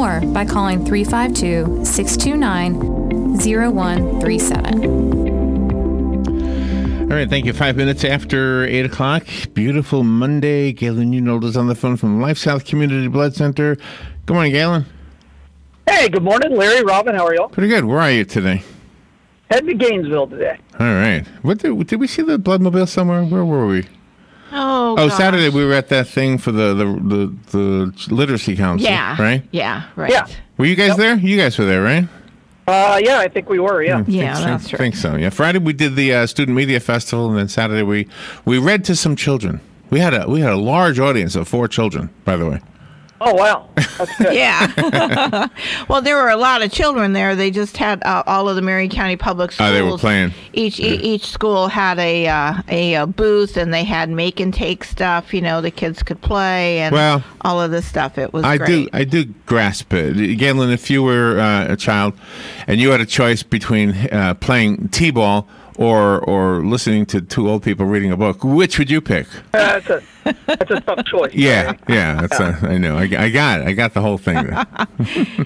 or by calling 352-629-0137. All right, thank you. 5 minutes after 8 o'clock. Beautiful Monday. Galen Unold is on the phone from LifeSouth Community Blood Center. Good morning, Galen. Hey, good morning, Larry, Robin. How are y'all? Pretty good. Where are you today? Heading to Gainesville today. All right. What did we see the Bloodmobile somewhere? Where were we? Oh, Saturday we were at that thing for the literacy council. Yeah. Right? Yeah, right. Yeah. Were you guys there? You guys were there, right? Yeah, I think we were, yeah. That's I think so. Yeah. Friday we did the Student Media Festival, and then Saturday we read to some children. We had a large audience of 4 children, by the way. Oh, wow. That's good. Yeah. Well, there were a lot of children there. They just had all of the Marion County Public Schools. Oh, they were playing. Each school had a booth, and they had make and take stuff. The kids could play and all of this stuff. It was great. I do grasp it. Galen, if you were a child and you had a choice between playing t-ball or listening to 2 old people reading a book, which would you pick? That's a tough choice. Yeah. I know. I got the whole thing there.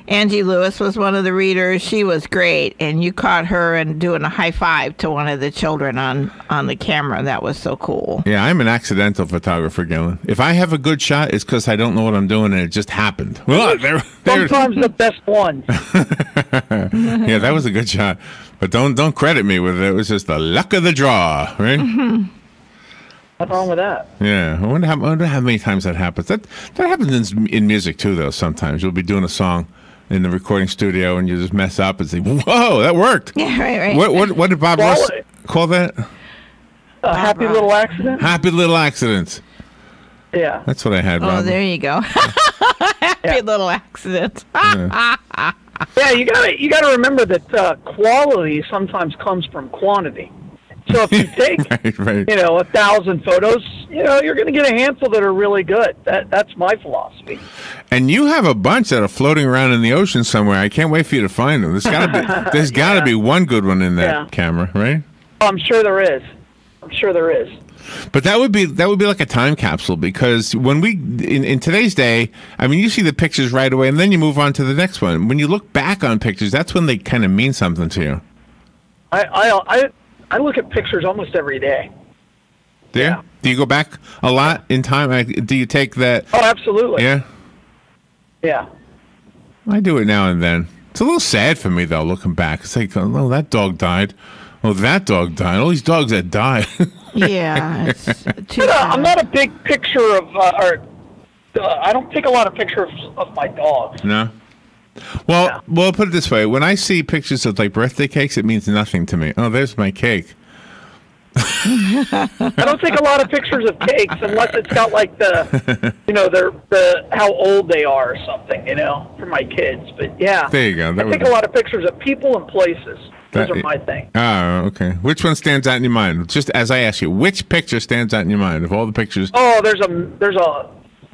Angie Lewis was one of the readers. She was great, and you caught her and doing a high five to one of the children on the camera. That was so cool. Yeah, I'm an accidental photographer, Galen. If I have a good shot, it's because I don't know what I'm doing and it just happened. Well, sometimes the best one. Yeah, that was a good shot. But don't credit me with it. It was just the luck of the draw, right? What's wrong with that? Yeah, I wonder how many times that happens. That happens in music too, though. Sometimes you'll be doing a song in the recording studio and you just mess up and say, "Whoa, that worked!" Yeah, right. What did Bob Ross call that? A happy little accident. Happy little accidents. Yeah, that's what I had. Oh, there you go. Happy little accident. Yeah, you gotta remember that quality sometimes comes from quantity. So if you take, right. 1,000 photos, you're going to get a handful that are really good. That's my philosophy. And you have a bunch that are floating around in the ocean somewhere. I can't wait for you to find them. There's got to be one good one in that camera, right? I'm sure there is. But that would be like a time capsule, because when in today's day, I mean, you see the pictures right away and then you move on to the next one. When you look back on pictures, that's when they kind of mean something to you. I look at pictures almost every day. Yeah. Do you go back a lot in time? Do you take that? Oh, absolutely. Yeah. Yeah. I do it now and then. It's a little sad for me though, looking back. It's like, oh, that dog died. Oh, that dog died. All these dogs that died. Yeah. I'm not a big picture of, I don't take a lot of pictures of my dogs. No. Well, put it this way. When I see pictures of like birthday cakes, it means nothing to me. Oh, there's my cake. I don't take a lot of pictures of cakes unless it's got like the how old they are or something, for my kids. But yeah, there you go. I take a lot of pictures of people and places. Those are my thing. Oh, okay. Which one stands out in your mind? Just as I ask you, which picture stands out in your mind of all the pictures? Oh, there's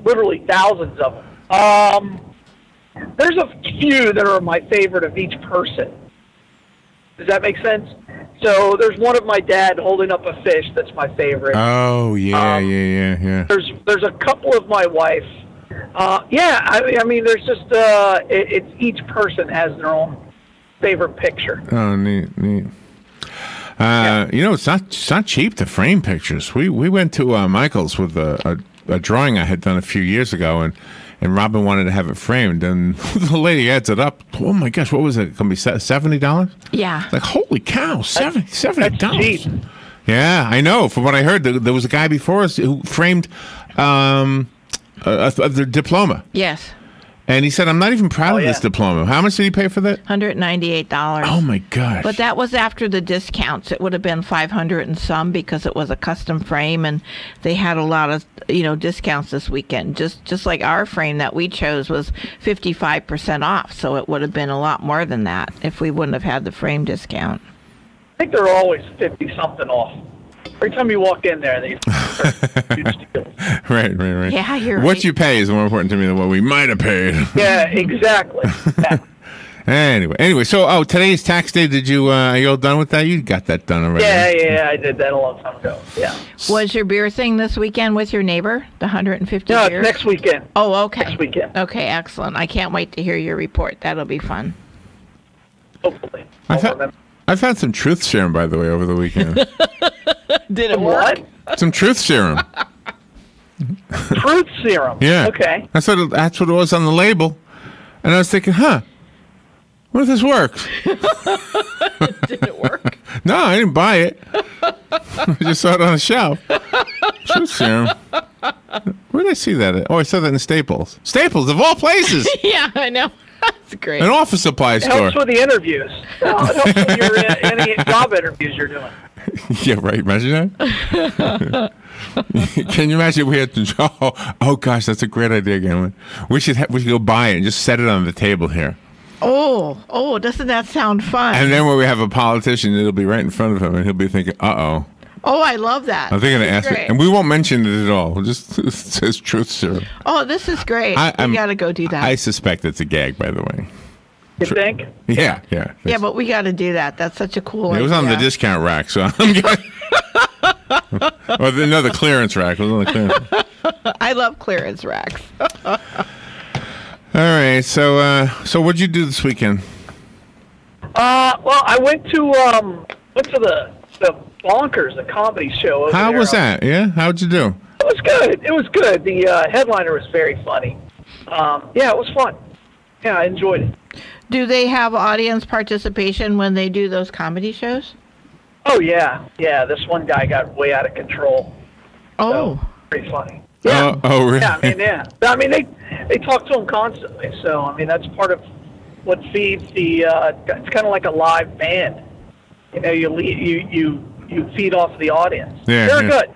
literally thousands of them. There's a few that are my favorite of each person. Does that make sense? So there's one of my dad holding up a fish that's my favorite. Oh, yeah. There's a couple of my wife. I mean, there's just it's each person has their own favorite picture. Oh, neat. It's not cheap to frame pictures. We went to Michael's with a drawing I had done a few years ago, and Robin wanted to have it framed, and the lady adds it up. Oh my gosh, what was it? Going to be $70? Yeah. Like, holy cow, $70. That's cheap. Yeah, I know. From what I heard, there was a guy before us who framed the diploma. Yes. And he said, I'm not even proud of this diploma. How much did he pay for that? $198. Oh, my gosh. But that was after the discounts. It would have been $500 and some because it was a custom frame, and they had a lot of, discounts this weekend. Just like our frame that we chose was 55% off, so it would have been a lot more than that if we wouldn't have had the frame discount. I think they're always 50-something off. Every time you walk in there, they huge deals. Right. Yeah, you're right. What you pay is more important to me than what we might have paid. Yeah, exactly. Yeah. Anyway. So, today's tax day. Did you? Are you all done with that? You got that done already? Yeah, I did that a long time ago. Yeah. Was your beer thing this weekend with your neighbor? The 150 No, beers? it's next weekend. Oh, okay. Next weekend. Okay, excellent. I can't wait to hear your report. That'll be fun. Hopefully. I've had some truth serum, by the way, over the weekend. Did it work? What? Some truth serum. Truth serum. Yeah. Okay. That's what it was on the label, and I was thinking, what if this works? Did it work? No, I didn't buy it. I just saw it on the shelf. Truth serum. Where did I see that at? Oh, I saw that in Staples. Staples, of all places. Yeah, I know. That's great. An office supply It store. helps with the interviews. It helps with any job interviews you're doing. Yeah, right. Imagine that. Can you imagine if we had to? Oh gosh, that's a great idea, Galen. We should go buy it and just set it on the table here. Oh, doesn't that sound fun? And then when we have a politician, it'll be right in front of him, and he'll be thinking, "Uh-oh." Oh, I love that. I'm thinking to ask great. it, and we won't mention it at all. We'll just it says truth serum. Oh, this is great. We got to go do that. I suspect it's a gag, by the way. You think? Yeah. Yeah, but we got to do that. That's such a cool idea. It was on the discount rack, so I'm getting. Or the clearance rack. It was on the clearance. I love clearance racks. All right, so what'd you do this weekend? Well, I went to the Bonkers, the comedy show. Over How there. was that? Yeah, how'd you do? It was good. It was good. The headliner was very funny. Yeah, it was fun. Yeah, I enjoyed it. Do they have audience participation when they do those comedy shows? Oh yeah. This one guy got way out of control. Oh, So, pretty funny. Yeah. Oh, really? Yeah, I mean, they talk to him constantly. So I mean, that's part of what feeds the. It's kind of like a live band. You know, you feed off the audience. Yeah, They're yeah. good.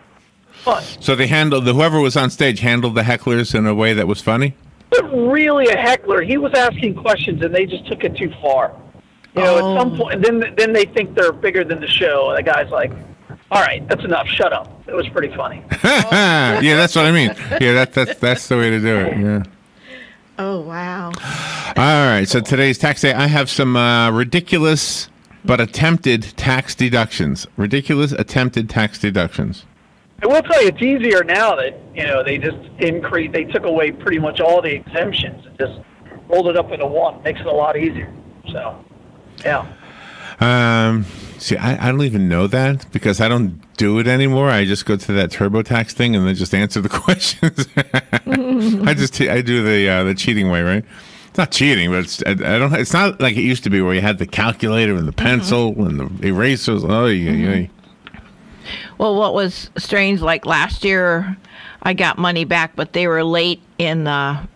Fun. So they whoever was on stage handled the hecklers in a way that was funny? But really a heckler. He was asking questions and they just took it too far. You know, at some point, then they think they're bigger than the show. And the guy's like, "All right, that's enough. Shut up." It was pretty funny. Yeah, that's what I mean. Yeah, that's the way to do it. Yeah. Oh, wow. All right. So today's tax day. I have some ridiculous but attempted tax deductions. Ridiculous attempted tax deductions. I will tell you, it's easier now that, you know, they just increased, they took away pretty much all the exemptions and just rolled it up into one. Makes it a lot easier. So, yeah. See, I don't even know that because I don't do it anymore. I just go to that TurboTax thing and then just answer the questions. I do the cheating way, right? It's not cheating, but it's not like it used to be where you had the calculator and the pencil and the erasers. Oh, yeah. Well, what was strange, like last year, I got money back, but they were late in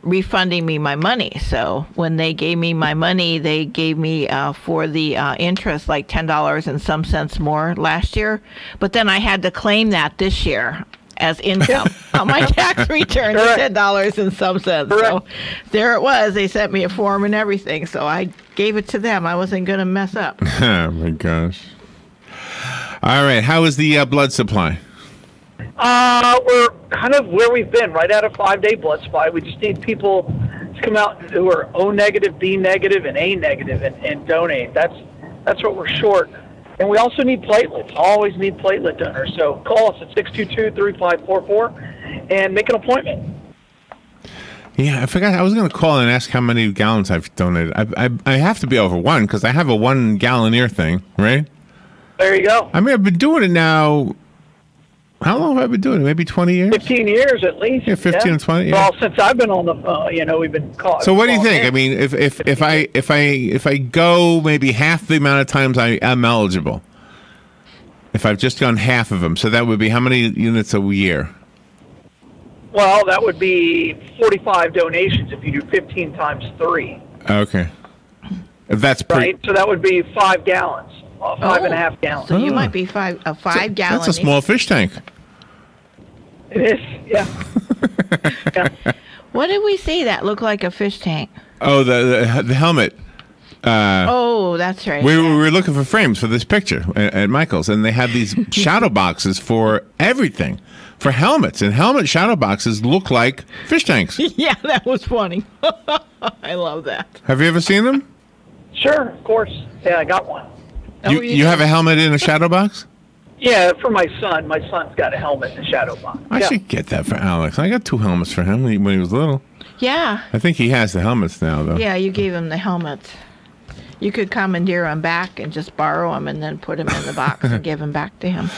refunding me my money. So when they gave me my money, they gave me for the interest like $10 and some cents more last year. But then I had to claim that this year as income on my tax return, $10 and some cents. So there it was. They sent me a form and everything. So I gave it to them. I wasn't going to mess up. Oh, my gosh. All right. How is the blood supply? We're kind of where we've been, right at a 5-day blood supply. We just need people to come out who are O negative, B negative, and A negative and donate. That's what we're short. And we also need platelets. Always need platelet donors. So call us at 622-3544 and make an appointment. Yeah, I forgot. I was going to call and ask how many gallons I've donated. I have to be over one because I have a 1 gallon thing, right? There you go. I mean, I've been doing it now. How long have I been doing it? Maybe 20 years? 15 years at least. Yeah, 15 and 20. Yeah. Well, since I've been on the phone, we've been caught. So what do you think? I mean, if I go maybe half the amount of times I am eligible, if I've just done half of them, so that would be how many units a year? Well, that would be 45 donations if you do 15 times 3. Okay. That's right. So that would be 5 gallons. 5.5 gallons. So you might be a 5 gallon. That's a small fish tank. It is, yeah. Yeah. What did we see that looked like a fish tank? Oh, the helmet. Oh, that's right. We were looking for frames for this picture at Michael's, and they had these shadow boxes for everything, for helmets, and helmet shadow boxes look like fish tanks. Yeah, that was funny. I love that. Have you ever seen them? Sure, of course. Yeah, I got one. You have a helmet in a shadow box? Yeah, for my son. My son's got a helmet and a shadow box. I should get that for Alex. I got 2 helmets for him when he was little. Yeah. I think he has the helmets now, though. Yeah, you gave him the helmets. You could commandeer them back and just borrow them and then put them in the box and give them back to him.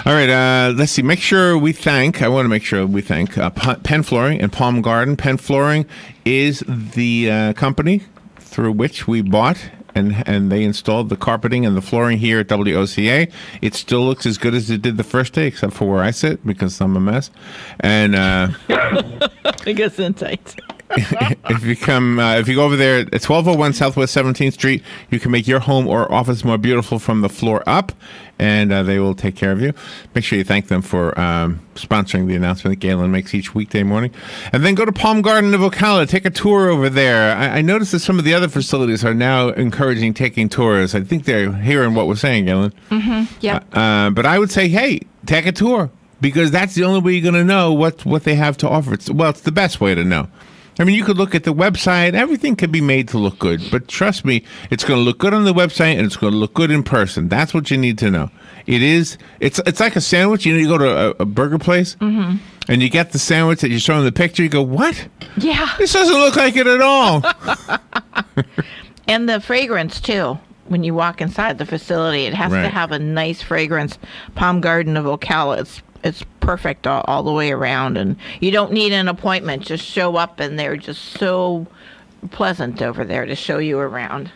All right, let's see. I want to make sure we thank Penn Flooring and Palm Garden. Penn Flooring is the company through which we bought and they installed the carpeting and the flooring here at WOCA. It still looks as good as it did the first day, except for where I sit, because I'm a mess. And I guess insights. if you go over there at 1201 Southwest 17th Street, you can make your home or office more beautiful from the floor up, and they will take care of you. Make sure you thank them for sponsoring the announcement that Galen makes each weekday morning. And then go to Palm Garden of Ocala. Take a tour over there. I noticed that some of the other facilities are now encouraging taking tours. I think they're hearing what we're saying, Galen. Mm-hmm. Yeah. But I would say, hey, take a tour, because that's the only way you're going to know what they have to offer. It's the best way to know. I mean, you could look at the website. Everything can be made to look good. But trust me, it's going to look good on the website, and it's going to look good in person. That's what you need to know. It's like a sandwich. You go to a burger place, mm-hmm. and you get the sandwich that you saw in the picture. You go, what? Yeah. This doesn't look like it at all. And the fragrance, too. When you walk inside the facility, it has to have a nice fragrance. Palm Garden of Ocala, it's perfect all the way around, and you don't need an appointment. Just show up, and they're just so pleasant over there to show you around.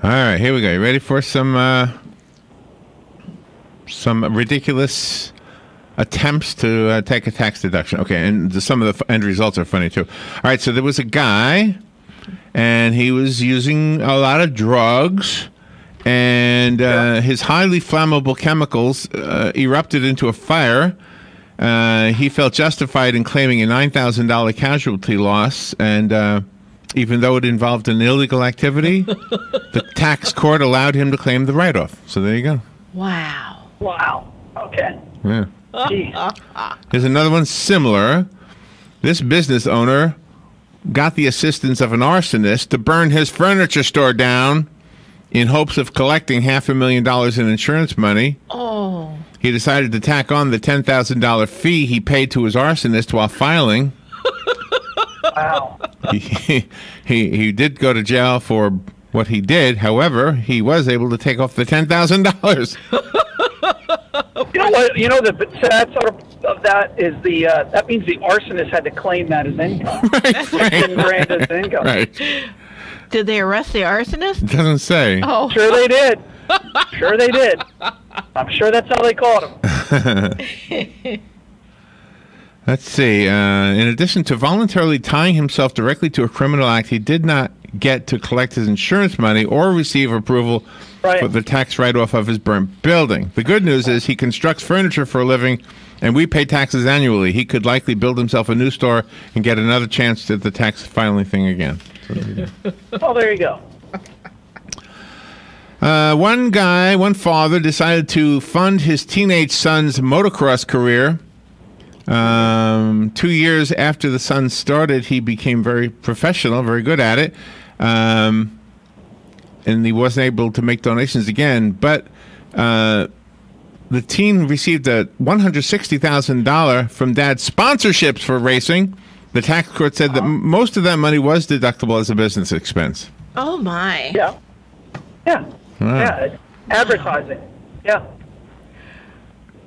All right, here we go. You ready for some ridiculous attempts to take a tax deduction? Okay, and some of the end results are funny too. All right, so there was a guy, and he was using a lot of drugs. And his highly flammable chemicals erupted into a fire. He felt justified in claiming a $9,000 casualty loss, and even though it involved an illegal activity, the tax court allowed him to claim the write-off. So there you go. Wow. Okay. Yeah. Jeez. Here's another one similar. This business owner got the assistance of an arsonist to burn his furniture store down in hopes of collecting $500,000 in insurance money. Oh. He decided to tack on the $10,000 fee he paid to his arsonist while filing. Wow. He did go to jail for what he did. However, he was able to take off the $10,000. You know what? The sad sort of that is that means the arsonist had to claim that as income. Right. 10 grand as income. Right. Did they arrest the arsonist? It doesn't say. Oh. Sure they did. Sure they did. I'm sure that's how they caught him. Let's see. In addition to voluntarily tying himself directly to a criminal act, he did not get to collect his insurance money or receive approval for the tax write-off of his burnt building. The good news is he constructs furniture for a living, and we pay taxes annually. He could likely build himself a new store and get another chance at the tax filing thing again. Oh, there you go. One father decided to fund his teenage son's motocross career. 2 years after the son started, he became very professional, very good at it. And he wasn't able to make donations again. But the teen received a $160,000 from dad's sponsorships for racing. The tax court said that most of that money was deductible as a business expense. Oh, my. Yeah. Yeah. Wow. Yeah. Advertising. Yeah.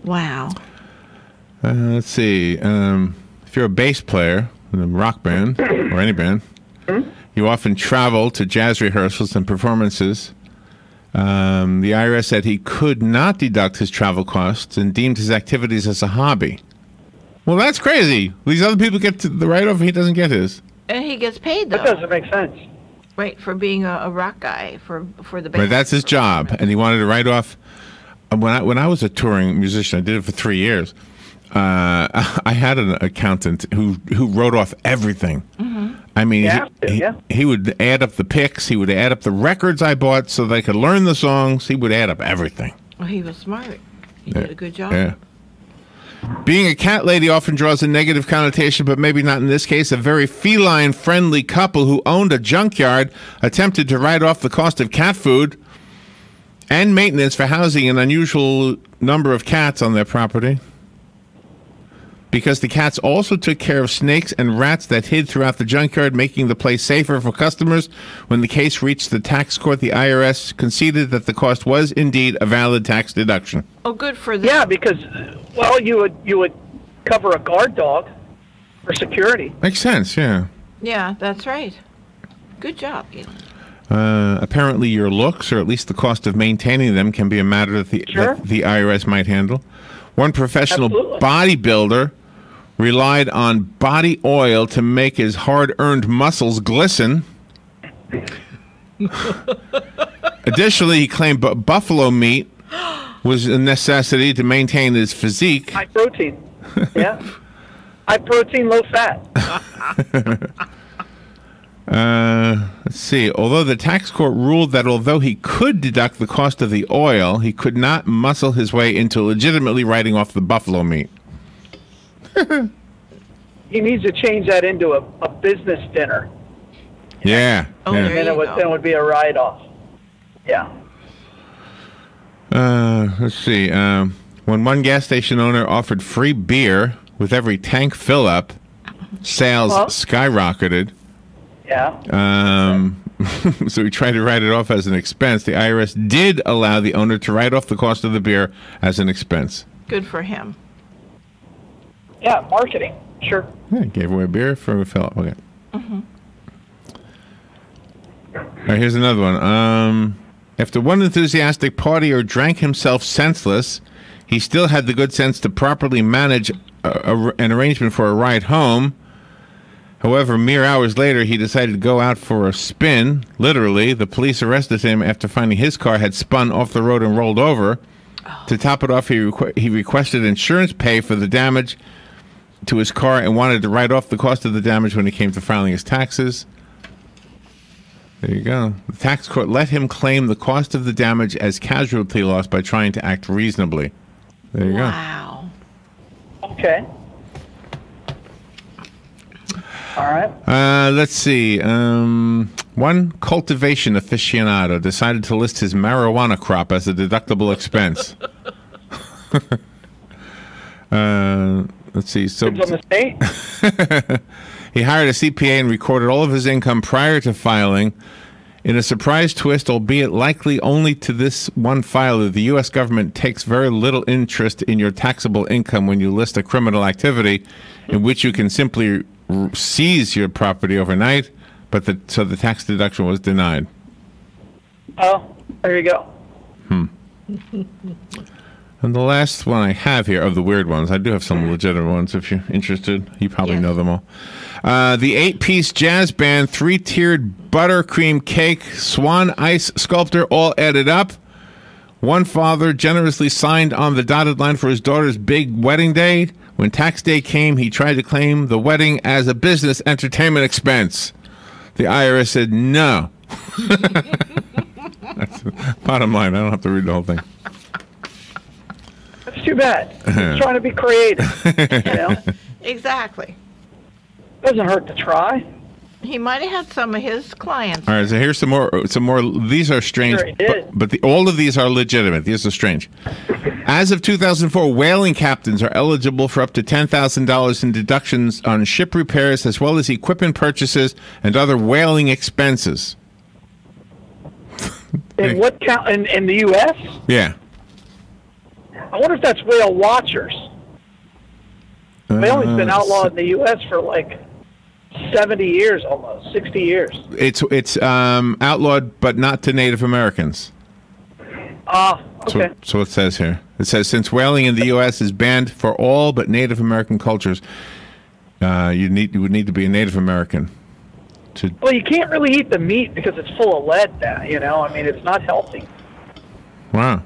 Wow. Let's see. If you're a bass player in a rock band or any band, you often travel to jazz rehearsals and performances. The IRS said he could not deduct his travel costs and deemed his activities as a hobby. Well, that's crazy. These other people get the write-off, and he doesn't get his. And he gets paid, though. That doesn't make sense. Right, for being a rock guy, for the band. But that's his job, and he wanted to write off. When I was a touring musician, I did it for 3 years. I had an accountant who wrote off everything. Mm-hmm. I mean, he would add up the picks. He would add up the records I bought so they could learn the songs. He would add up everything. Well, he was smart. He did a good job. Yeah. Being a cat lady often draws a negative connotation, but maybe not in this case. A very feline-friendly couple who owned a junkyard attempted to write off the cost of cat food and maintenance for housing an unusual number of cats on their property, because the cats also took care of snakes and rats that hid throughout the junkyard, making the place safer for customers. When the case reached the tax court, the IRS conceded that the cost was indeed a valid tax deduction. Oh, good for them. Yeah, because, well, you would cover a guard dog for security. Makes sense, yeah. Yeah, that's right. Good job, Galen. Apparently your looks, or at least the cost of maintaining them, can be a matter that the IRS might handle. One professional bodybuilder relied on body oil to make his hard-earned muscles glisten. Additionally, he claimed buffalo meat was a necessity to maintain his physique. High protein. Yeah. High protein, low fat. Let's see. Although the tax court ruled that although he could deduct the cost of the oil, he could not muscle his way into legitimately writing off the buffalo meat. He needs to change that into a business dinner. Yeah. Oh, yeah. there And you then it would be a write-off. Yeah. Let's see. When one gas station owner offered free beer with every tank fill-up, sales skyrocketed. Yeah. So he tried to write it off as an expense. The IRS did allow the owner to write off the cost of the beer as an expense. Good for him. Yeah, marketing. Sure. Yeah, gave away beer for a fill-up. Okay. All right, here's another one. After one enthusiastic partier drank himself senseless, he still had the good sense to properly manage an arrangement for a ride home. However, mere hours later, he decided to go out for a spin. Literally, the police arrested him after finding his car had spun off the road and rolled over. Oh. To top it off, he requested insurance pay for the damage to his car and wanted to write off the cost of the damage when it came to filing his taxes. There you go. The tax court let him claim the cost of the damage as casualty loss by trying to act reasonably. There you go. Wow. Okay. All right. Let's see. One cultivation aficionado decided to list his marijuana crop as a deductible expense. Let's see. So Dibs on the state? he hired a CPA and recorded all of his income prior to filing. In a surprise twist, albeit likely only to this one filer, the U.S. government takes very little interest in your taxable income when you list a criminal activity in which you can simply seize your property overnight, but so the tax deduction was denied. Oh, there you go. And the last one I have here of the weird ones, I do have some legitimate ones if you're interested. You probably know them all. The 8-piece jazz band, 3-tiered buttercream cake, swan ice sculptor, all added up. One father generously signed on the dotted line for his daughter's big wedding day. When tax day came, he tried to claim the wedding as a business entertainment expense. The IRS said no. That's the bottom line. I don't have to read the whole thing. That's too bad. He's trying to be creative. You know? Exactly. Doesn't hurt to try. He might have had some of his clients. All right, so here's some more. These are strange, Sure he did. but all of these are legitimate. These are strange. As of 2004, whaling captains are eligible for up to $10,000 in deductions on ship repairs, as well as equipment purchases and other whaling expenses. In what count? In the U.S.? Yeah. I wonder if that's whale watchers. Whaling's been outlawed in the U.S. for like 70 years, almost 60 years. It's outlawed, but not to Native Americans. Okay. So it says here. It says since whaling in the U.S. is banned for all but Native American cultures, you would need to be a Native American. Well, you can't really eat the meat because it's full of lead now, you know? I mean, it's not healthy. Wow.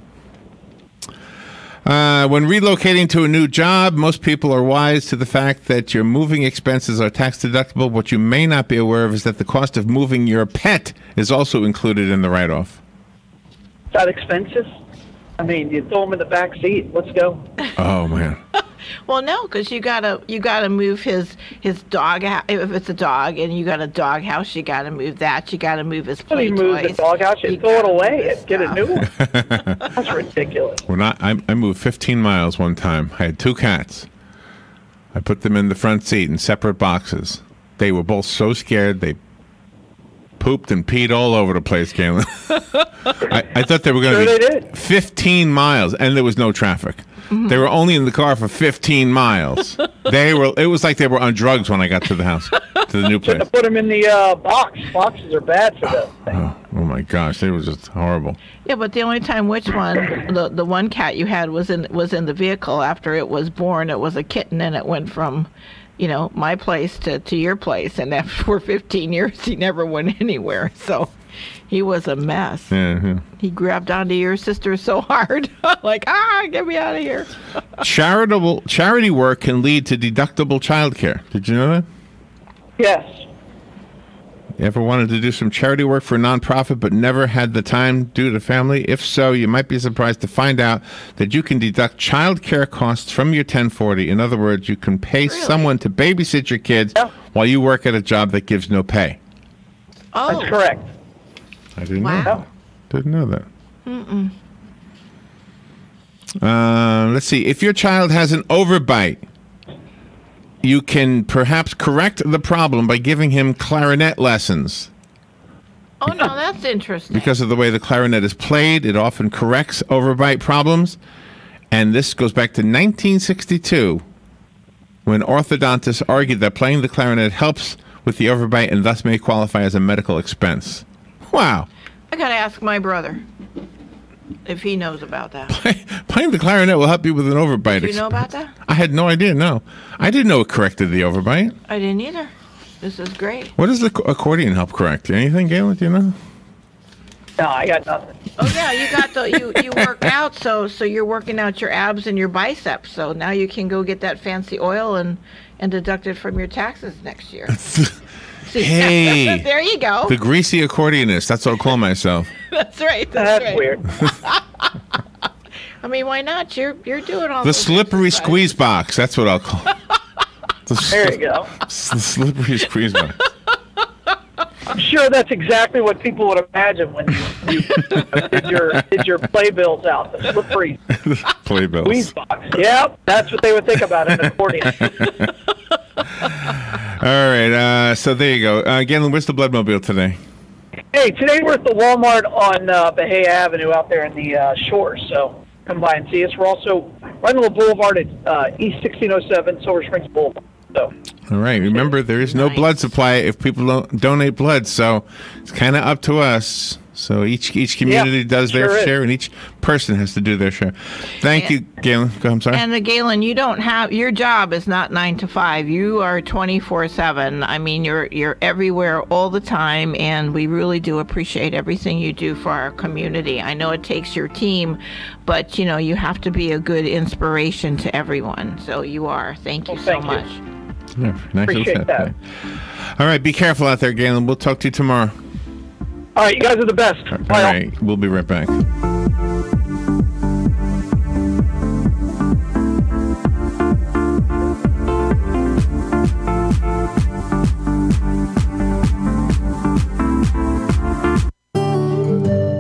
When relocating to a new job, most people are wise to the fact that your moving expenses are tax deductible. What you may not be aware of is that the cost of moving your pet is also included in the write-off. Is that expensive? I mean, you throw them in the back seat. Let's go. Oh, man. Well, no, because you gotta move his dog if it's a dog, and you got a dog house. You gotta move that. You gotta move his play toys. You move the dog house, you throw it away and get a new one. That's ridiculous. I moved 15 miles one time. I had 2 cats. I put them in the front seat in separate boxes. They were both so scared they pooped and peed all over the place, Galen. I thought they were going to be 15 miles, and there was no traffic. Mm-hmm. They were only in the car for 15 miles. It was like they were on drugs when I got to the house, to the new place. Put them in the box. Boxes are bad for them. Oh my gosh, they were just horrible. Yeah, but the only time the one cat you had was in the vehicle after it was born. It was a kitten, and it went from, my place to your place, and for 15 years he never went anywhere. So he was a mess. Yeah. He grabbed onto your sister so hard, like, get me out of here. Charity work can lead to deductible childcare. Did you know that? Yes. You ever wanted to do some charity work for a nonprofit but never had the time due to family? If so, you might be surprised to find out that you can deduct child care costs from your 1040. In other words, you can pay someone to babysit your kids while you work at a job that gives no pay. Oh, that's correct. I didn't know that. Didn't know that. Mm-mm. Let's see. If your child has an overbite, you can perhaps correct the problem by giving him clarinet lessons. Oh, no, that's interesting. Because of the way the clarinet is played, it often corrects overbite problems. And this goes back to 1962, when orthodontists argued that playing the clarinet helps with the overbite and thus may qualify as a medical expense. Wow. I got to ask my brother if he knows about that. Playing the clarinet will help you with an overbite. Did you know about that? I had no idea, no. I didn't know it corrected the overbite. I didn't either. This is great. What does the accordion help correct? Anything, Galen, do you know? No, I got nothing. Oh, yeah, you got you work out, so you're working out your abs and your biceps, so now you can go get that fancy oil and deduct it from your taxes next year. See, hey, there you go. The greasy accordionist. That's what I'll call myself. That's right. That's right. weird. I mean, why not? You're doing all the slippery squeeze box. That's what I'll call it. There you go. The slippery squeeze box. I'm sure that's exactly what people would imagine when you did your playbills out. The slippery playbills. Squeeze box. Yep, that's what they would think about an accordion. All right, so there you go. Galen, where's the Bloodmobile today? Hey, today we're at the Walmart on Bahia Avenue out there in the Shores, so come by and see us. We're also right on the boulevard at East 1607, Silver Springs Boulevard. So. All right, remember, there is no blood supply if people don't donate blood, so it's kind of up to us. So each community does their share, and each person has to do their share. Thank you, Galen. Go, I'm sorry. And Galen, you don't have, your job is not 9 to 5. You are 24/7. I mean, you're everywhere all the time, and we really do appreciate everything you do for our community. I know it takes your team, but you have to be a good inspiration to everyone. So you are. Thank you so much. Yeah, nice. Appreciate that. All right, be careful out there, Galen. We'll talk to you tomorrow. All right, you guys are the best. All right, we'll be right back.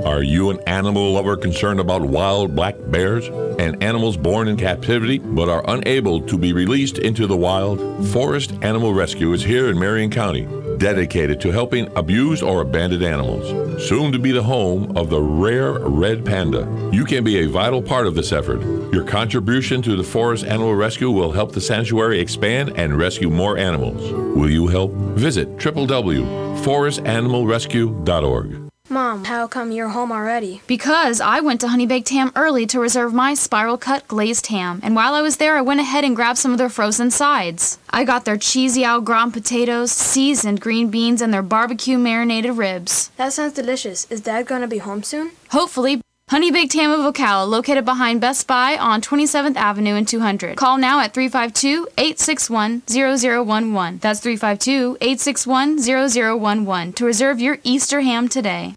Are you an animal lover concerned about wild black bears and animals born in captivity but are unable to be released into the wild? Forest Animal Rescue is here in Marion County, dedicated to helping abused or abandoned animals, soon to be the home of the rare red panda. You can be a vital part of this effort. Your contribution to the Forest Animal Rescue will help the sanctuary expand and rescue more animals. Will you help? Visit www.forestanimalrescue.org. Mom, how come you're home already? Because I went to Honey Baked Ham early to reserve my spiral cut glazed ham, and while I was there I went ahead and grabbed some of their frozen sides. I got their cheesy au gratin potatoes, seasoned green beans, and their barbecue marinated ribs. That sounds delicious. Is Dad gonna be home soon? Hopefully. Honey Baked Ham of Ocala, located behind Best Buy on 27th Avenue and 200. Call now at 352-861-0011. That's 352-861-0011 to reserve your Easter ham today.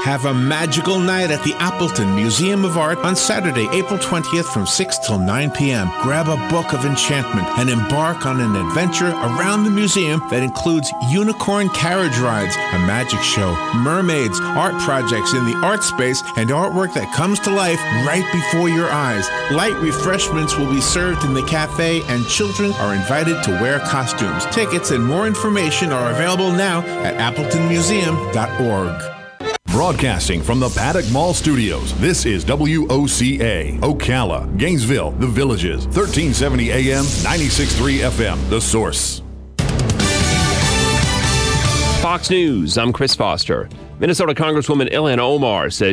Have a magical night at the Appleton Museum of Art on Saturday, April 20th from 6 till 9 p.m. Grab a book of enchantment and embark on an adventure around the museum that includes unicorn carriage rides, a magic show, mermaids, art projects in the art space, and artwork that comes to life right before your eyes. Light refreshments will be served in the cafe, and children are invited to wear costumes. Tickets and more information are available now at appletonmuseum.org. Broadcasting from the Paddock Mall Studios, this is WOCA, Ocala, Gainesville, The Villages, 1370 AM, 96.3 FM, The Source. Fox News, I'm Chris Foster. Minnesota Congresswoman Ilhan Omar says